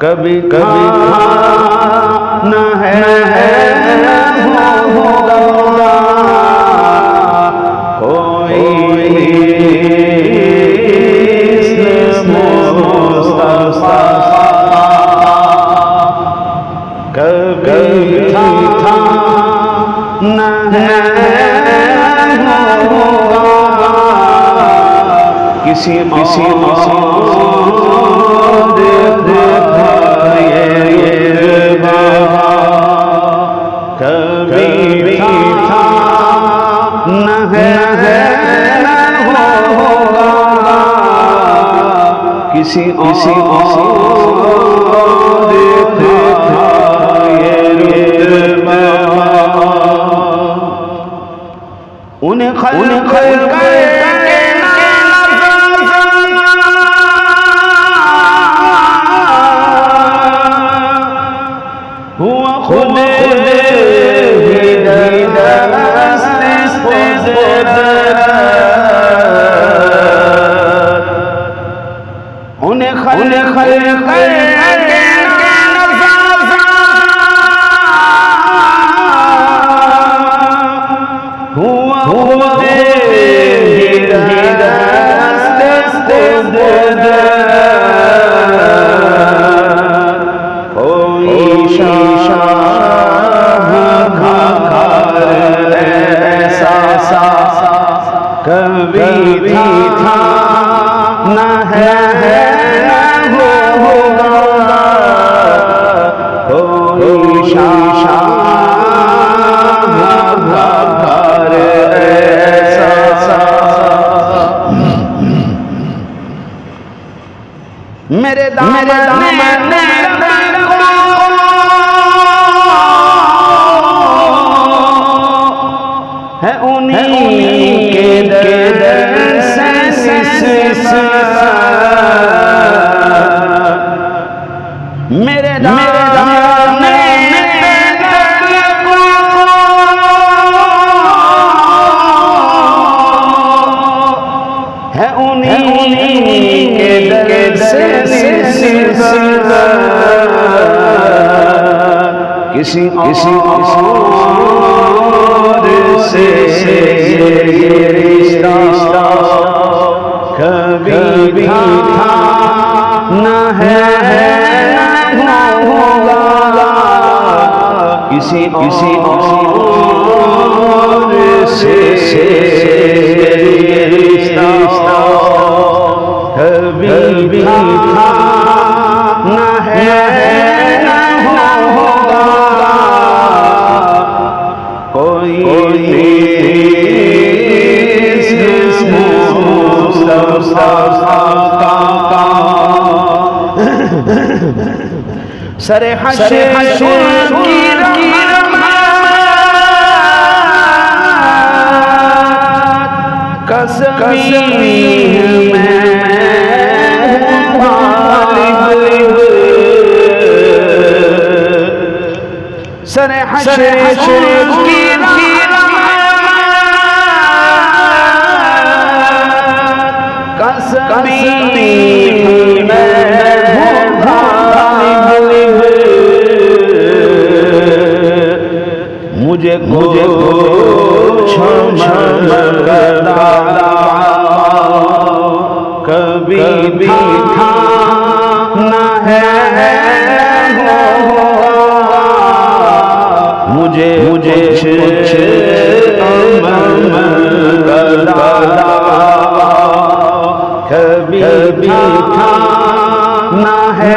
कभी कभी खाना है होगा कोई मुस्तफा कभी खाना है होगा किसी कभी था न है होगा किसी उन्हें हुआ खुद कभी था न है होगा कोई शाहकार ऐसा मेरे दामन है उन्हीं के दर से मेरे दामन है उन्हीं के दर से किसी से रिश्ता कभी था न है होगा किसी से रिश्ता कभी था न है होगा कोई सरे हशर की कसमी में सरे हशर की कसमी में मुझे कभी भी था न है मुझे कभी भी था न है